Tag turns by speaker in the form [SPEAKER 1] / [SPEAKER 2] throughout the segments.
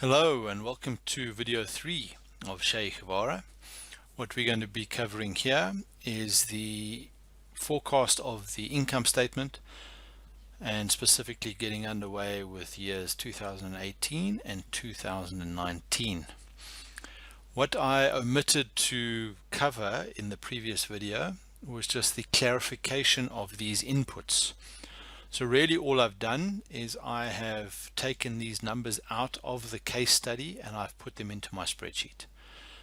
[SPEAKER 1] Hello and welcome to video 3 of Chez Guevarra. What we're going to be covering here is the forecast of the income statement and specifically getting underway with years 2018 and 2019. What I omitted to cover in the previous video was just the clarification of these inputs. So really all I've done is I have taken these numbers out of the case study and I've put them into my spreadsheet.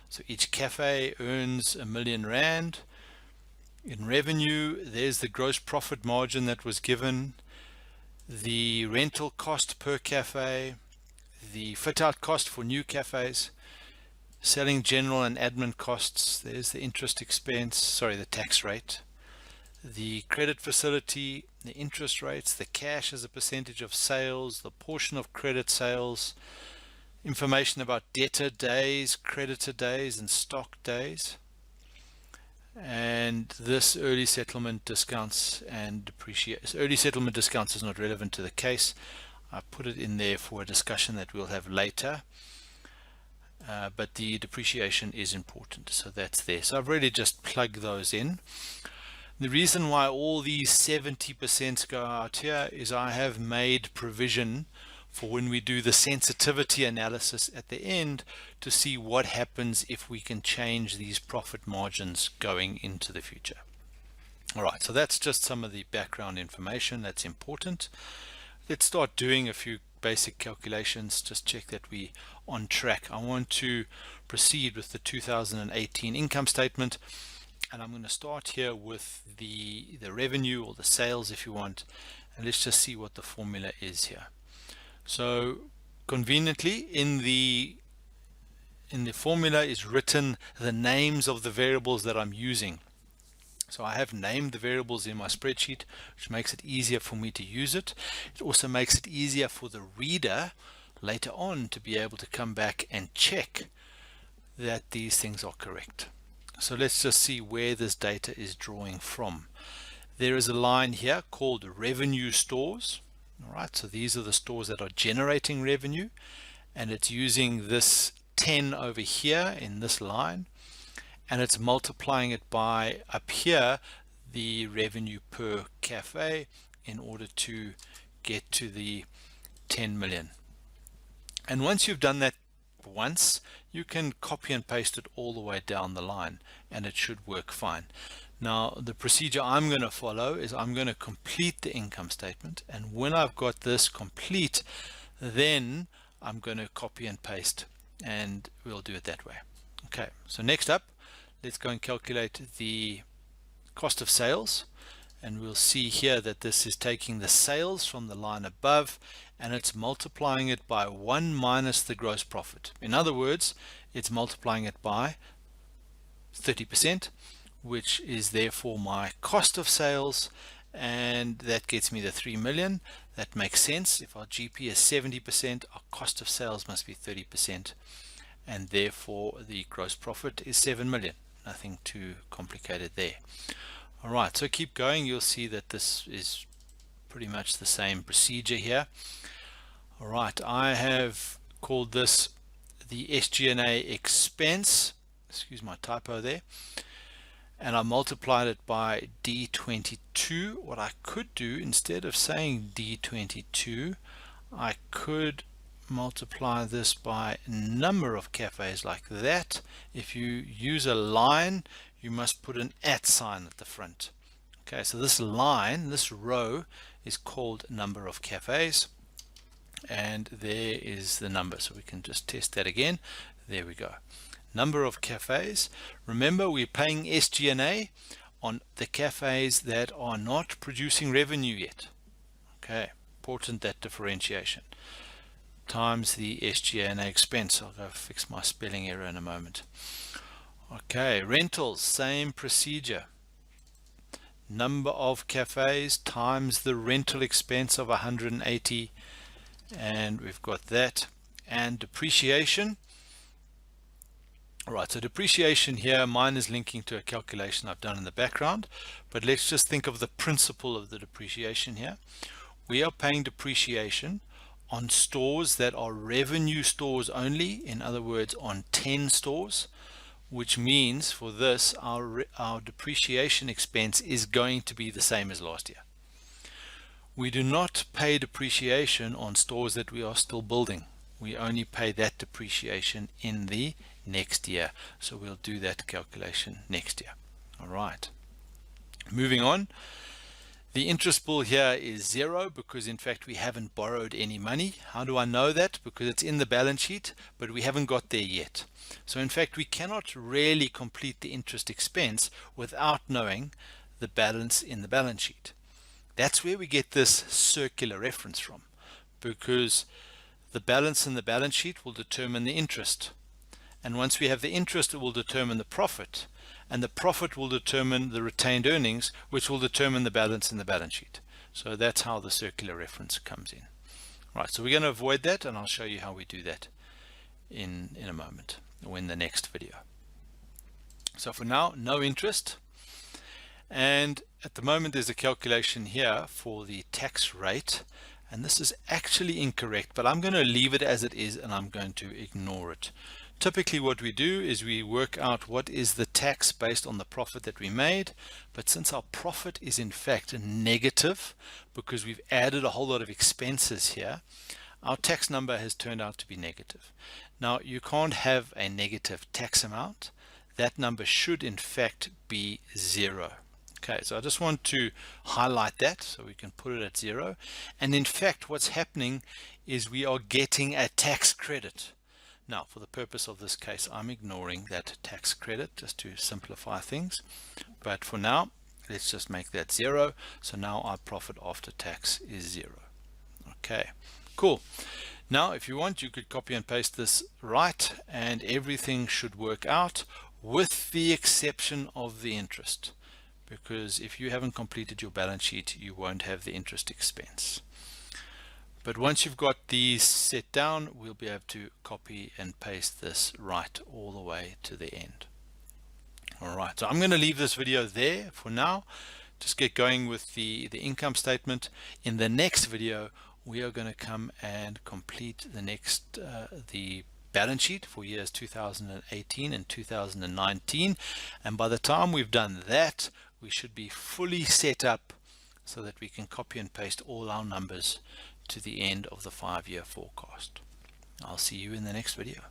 [SPEAKER 1] So each cafe earns R1,000,000 in revenue. There's the gross profit margin that was given, the rental cost per cafe, the fit out cost for new cafes, selling general and admin costs. There's the interest expense, the tax rate, the credit facility, the interest rates, the cash as a percentage of sales, the portion of credit sales, information about debtor days, creditor days, and stock days, and this early settlement discounts and depreciation. Early settlement discounts is not relevant to the case. I put it in there for a discussion that we'll have later, but the depreciation is important, so that's there. So I've really just plugged those in. The reason why all these 70% go out here is I have made provision for when we do the sensitivity analysis at the end to see what happens if we can change these profit margins going into the future. All right, so that's just some of the background information that's important. Let's start doing a few basic calculations, just check that we're on track. I want to proceed with the 2018 income statement. And I'm going to start here with the revenue, or the sales if you want, and let's just see what the formula is here. So conveniently in the formula is written the names of the variables that I'm using. So I have named the variables in my spreadsheet, which makes it easier for me to use it. It also makes it easier for the reader later on to be able to come back and check that these things are correct. So let's just see where this data is drawing from. There is a line here called revenue stores. All right, so these are the stores that are generating revenue, and it's using this 10 over here in this line, and it's multiplying it by up here the revenue per cafe in order to get to the 10 million. And once you've done that once, you can copy and paste it all the way down the line and it should work fine. Now the procedure I'm going to follow is I'm going to complete the income statement, and when I've got this complete, then I'm going to copy and paste, and we'll do it that way. Okay, so next up, let's go and calculate the cost of sales, and we'll see here that this is taking the sales from the line above and it's multiplying it by 1 minus the gross profit. In other words, it's multiplying it by 30%, which is therefore my cost of sales, and that gets me the 3 million. That makes sense. If our GP is 70%, our cost of sales must be 30%, and therefore the gross profit is 7 million. Nothing too complicated there. All right, so keep going. You'll see that this is pretty much the same procedure here. All right, I have called this the SG&A expense, excuse my typo there, and I multiplied it by D22. What I could do, instead of saying D22, I could multiply this by number of cafes like that. If you use a line, you must put an @ sign at the front. Okay, so this line, this row, is called number of cafes, and there is the number. So we can just test that again. There we go. Number of cafes. Remember, we're paying SG&A on the cafes that are not producing revenue yet. Okay, important, that differentiation. Times the SG&A expense. I'll go fix my spelling error in a moment. Okay, rentals, same procedure. Number of cafes times the rental expense of 180, and we've got that. And depreciation. All right, so depreciation here, mine is linking to a calculation I've done in the background, but let's just think of the principle of the depreciation here. We are paying depreciation on stores that are revenue stores only, in other words on 10 stores, which means for this our depreciation expense is going to be the same as last year. We do not pay depreciation on stores that we are still building. We only pay that depreciation in the next year. So we'll do that calculation next year. All right. Moving on. The interest bill here is 0 because in fact we haven't borrowed any money. How do I know that? Because it's in the balance sheet, but we haven't got there yet. So in fact we cannot really complete the interest expense without knowing the balance in the balance sheet. That's where we get this circular reference from, because the balance in the balance sheet will determine the interest. And once we have the interest, it will determine the profit. And the profit will determine the retained earnings, which will determine the balance in the balance sheet. So that's how the circular reference comes in. Right, so we're going to avoid that, and I'll show you how we do that in a moment, or in the next video. So for now, no interest. And at the moment there's a calculation here for the tax rate, and this is actually incorrect, but I'm going to leave it as it is and I'm going to ignore it. Typically what we do is we work out what is the tax based on the profit that we made, but since our profit is in fact negative because we've added a whole lot of expenses here, our tax number has turned out to be negative. Now you can't have a negative tax amount. That number should in fact be 0. Okay, so I just want to highlight that so we can put it at 0. And in fact, what's happening is we are getting a tax credit. Now, for the purpose of this case, I'm ignoring that tax credit just to simplify things. But for now, let's just make that 0. So now our profit after tax is 0. Okay, cool. Now, if you want, you could copy and paste this right, and everything should work out with the exception of the interest. Because if you haven't completed your balance sheet, you won't have the interest expense. But once you've got these set down, we'll be able to copy and paste this right all the way to the end. All right, so I'm going to leave this video there for now. Just get going with the income statement. In the next video, we are going to come and complete the balance sheet for years 2018 and 2019. And by the time we've done that, we should be fully set up so that we can copy and paste all our numbers to the end of the 5-year forecast. I'll see you in the next video.